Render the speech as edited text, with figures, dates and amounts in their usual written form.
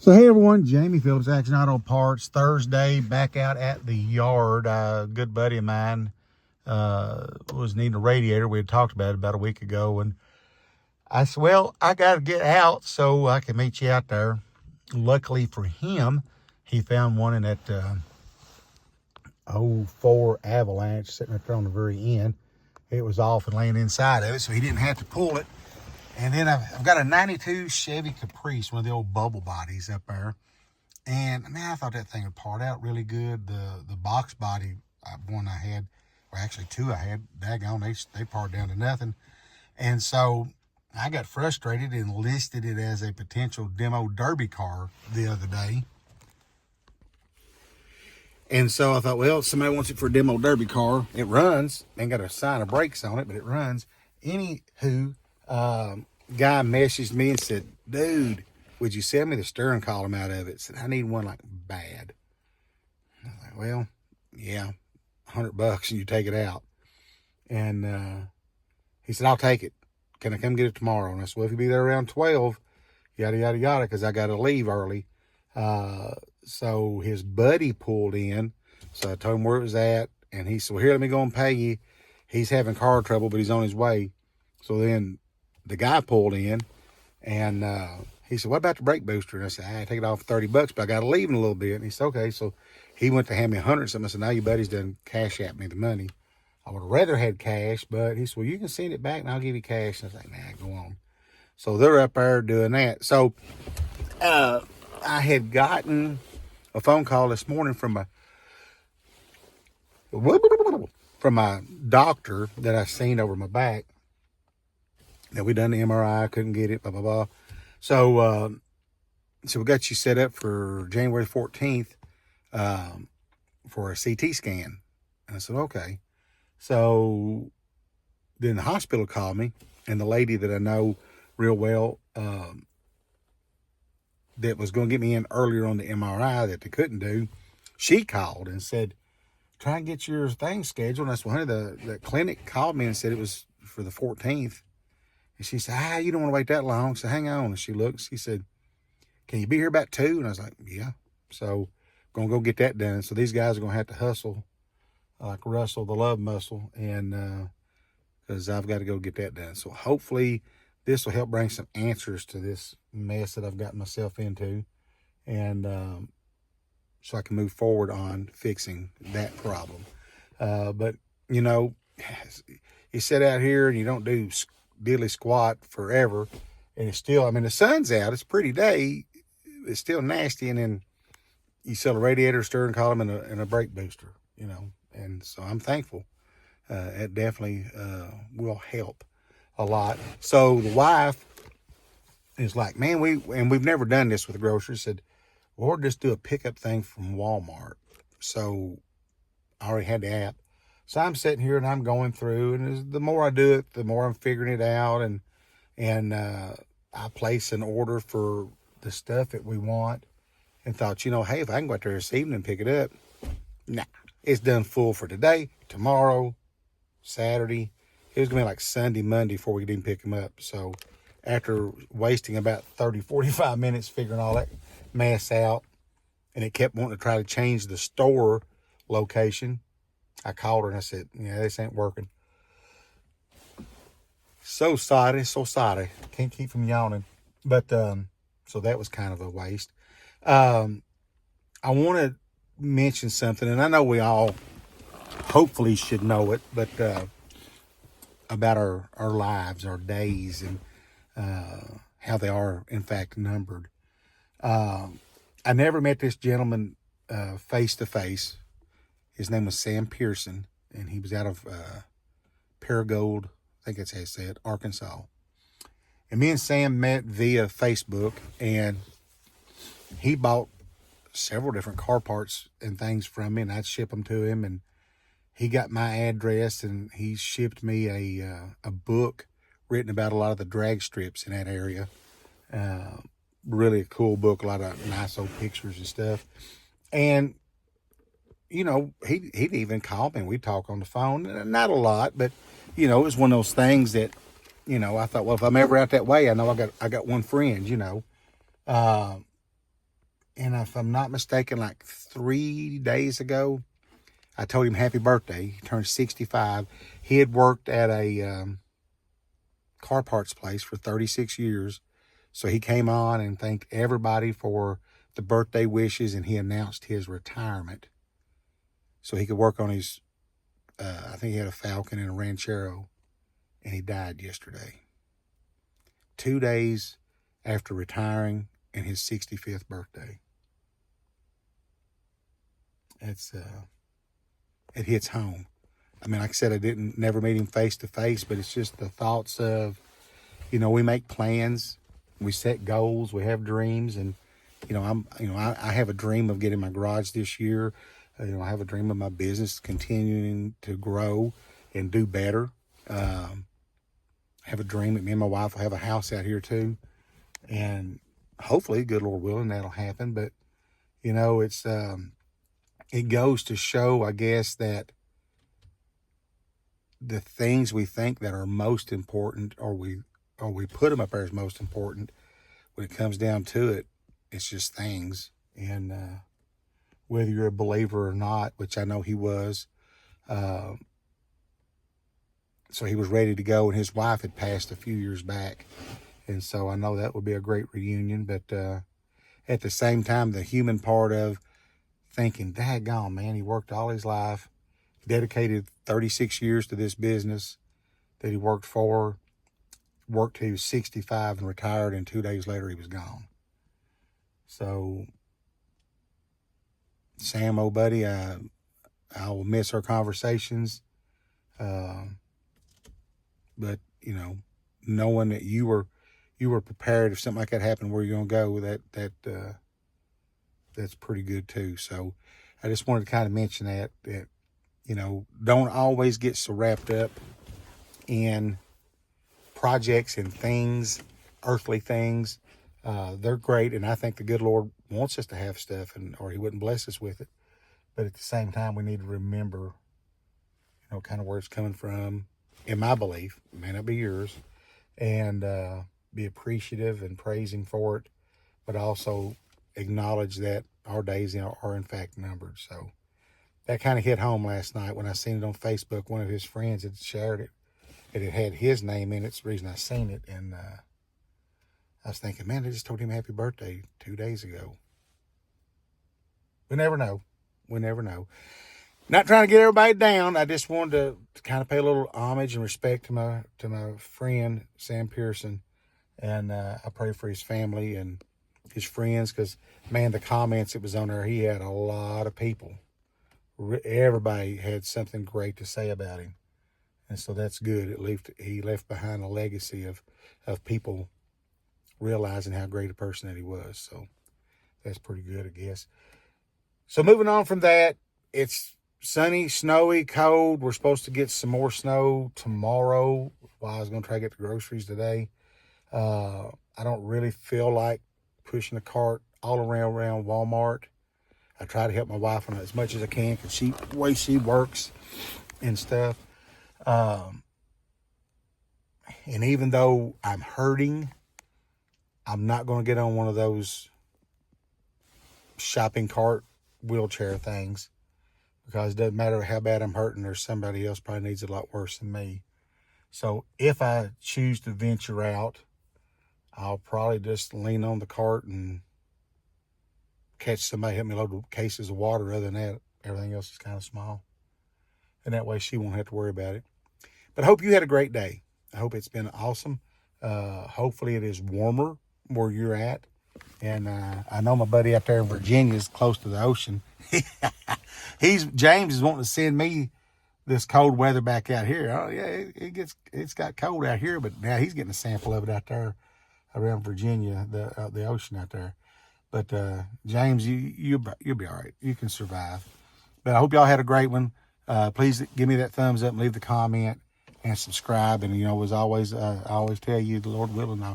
So hey everyone, Jamie Phillips, Action Auto Parts. Thursday, back out at the yard. A good buddy of mine was needing a radiator. We had talked about it about a week ago, and I said, well, I got to get out so I can meet you out there. Luckily for him, he found one in that '04 Avalanche sitting right there on the very end. It was off and laying inside of it, so he didn't have to pull it. And then I've got a 92 Chevy Caprice, one of the old bubble bodies up there. And man, I thought that thing would part out really good. The box body one I had, or actually two I had, daggone, they parted down to nothing. And so I got frustrated and listed it as a potential demo derby car the other day. And so I thought, well, somebody wants it for a demo derby car. It runs. Ain't got a sign of brakes on it, but it runs. Anywho, guy messaged me and said, dude, would you send me the steering column out of it? Said, I need one like bad. I was like, well, yeah, $100 and you take it out. And he said, I'll take it. Can I come get it tomorrow? And I said, well, if you be there around 12, yada, yada, yada, because I got to leave early. So his buddy pulled in. So I told him where it was at. And he said, well, here, let me go and pay you. He's having car trouble, but he's on his way. So then the guy pulled in, and he said, what about the brake booster? And I said, I take it off for $30, but I got to leave in a little bit. And he said, okay. So he went to hand me 100 something. I said, now your buddy's done cash at me the money. I would have rather had cash, but he said, well, you can send it back and I'll give you cash. And I was like, nah, go on. So they're up there doing that. So I had gotten a phone call this morning from my doctor that I seen over my back. That we done the MRI, couldn't get it, blah, blah, blah. So we got you set up for January 14th for a CT scan. And I said, okay. So then the hospital called me, and the lady that I know real well that was going to get me in earlier on the MRI that they couldn't do, she called and said, try and get your thing scheduled. And I said, well, honey, the clinic called me and said it was for the 14th. And she said, you don't want to wait that long. So hang on. And she looked, she said, can you be here about 2? And I was like, yeah. So going to go get that done. So these guys are going to have to hustle, like Russell, the love muscle. And because I've got to go get that done. So hopefully this will help bring some answers to this mess that I've gotten myself into. And so I can move forward on fixing that problem. But, you know, you sit out here and you don't do diddly squat forever, and it's still, I mean, the sun's out, it's a pretty day, it's still nasty, and then you sell a radiator, steering column, and a brake booster, you know. And so I'm thankful. It definitely will help a lot. So the wife is like, man, we've never done this with the groceries. Said, or just do a pickup thing from Walmart. So I already had the app. So I'm sitting here and I'm going through, and the more I do it, the more I'm figuring it out. And I place an order for the stuff that we want, and thought, you know, hey, if I can go out there this evening and pick it up, nah, it's done full for today, tomorrow, Saturday. It was going to be like Sunday, Monday before we could even pick them up. So after wasting about 30, 45 minutes figuring all that mess out, and it kept wanting to try to change the store location, I called her and I said, yeah, this ain't working. So sorry. Can't keep from yawning. But, so that was kind of a waste. I want to mention something, and I know we all hopefully should know it, but about our lives, our days, and how they are, in fact, numbered. I never met this gentleman face to face. His name was Sam Pearson, and he was out of Paragould, I think that's how he said, Arkansas. And me and Sam met via Facebook, and he bought several different car parts and things from me, and I'd ship them to him. And he got my address, and he shipped me a book written about a lot of the drag strips in that area. Really a cool book, a lot of nice old pictures and stuff. And you know, he'd even call me and we'd talk on the phone. Not a lot, but, you know, it was one of those things that, you know, I thought, well, if I'm ever out that way, I know I got one friend, you know. And if I'm not mistaken, like 3 days ago, I told him happy birthday. He turned 65. He had worked at a car parts place for 36 years. So he came on and thanked everybody for the birthday wishes, and he announced his retirement so he could work on his, I think he had a Falcon and a Ranchero, and he died yesterday. 2 days after retiring and his 65th birthday. It hits home. I mean, like I said, I never meet him face to face, but it's just the thoughts of, we make plans, we set goals, we have dreams, and I have a dream of getting my garage this year. I have a dream of my business continuing to grow and do better. I have a dream that me and my wife will have a house out here too, and hopefully, good Lord willing, that'll happen. But it's it goes to show, I guess, that the things we think that are most important, or we put them up there as most important, when it comes down to it, it's just things. And whether you're a believer or not, which I know he was, so he was ready to go, and his wife had passed a few years back. And so I know that would be a great reunion. But at the same time, the human part of thinking, daggone, man, he worked all his life, dedicated 36 years to this business that he worked for, worked till he was 65 and retired, and 2 days later he was gone. So, Sam, old buddy, I will miss our conversations. But, knowing that you were prepared if something like that happened, where you're going to go, that's pretty good too. So I just wanted to kind of mention that don't always get so wrapped up in projects and things, earthly things. They're great, and I think the good Lord wants us to have stuff, or he wouldn't bless us with it. But at the same time, we need to remember, kind of where it's coming from, in my belief. It may not be yours. And be appreciative and praise him for it, but also acknowledge that our days are in fact numbered. So that kind of hit home last night when I seen it on Facebook. One of his friends had shared it, and it had his name in it. It's the reason I seen it. And I was thinking, man, they just told him happy birthday 2 days ago. We never know. Not trying to get everybody down. I just wanted to kind of pay a little homage and respect to my friend, Sam Pearson. And I pray for his family and his friends, because, man, the comments that was on there, he had a lot of people. Everybody had something great to say about him. And so that's good. He left behind a legacy of people realizing how great a person that he was. So that's pretty good, I guess. So moving on from that, it's sunny, snowy, cold. We're supposed to get some more snow tomorrow. Well, I was going to try to get the groceries today. I don't really feel like pushing the cart all around Walmart. I try to help my wife on it as much as I can, because the way she works and stuff. And even though I'm hurting, I'm not going to get on one of those shopping cart wheelchair things, because it doesn't matter how bad I'm hurting, there's somebody else probably needs it a lot worse than me. So if I choose to venture out, I'll probably just lean on the cart and catch somebody, help me load cases of water. Other than that, everything else is kind of small. And that way she won't have to worry about it. But I hope you had a great day. I hope it's been awesome. Hopefully it is warmer where you're at. And I know my buddy out there in Virginia is close to the ocean. James is wanting to send me this cold weather back out here. Oh yeah, it's got cold out here, but now he's getting a sample of it out there around Virginia, the ocean out there. But James, you'll be all right. You can survive. But I hope y'all had a great one. Please give me that thumbs up and leave the comment and subscribe. And as always, I always tell you, the Lord willing, I'll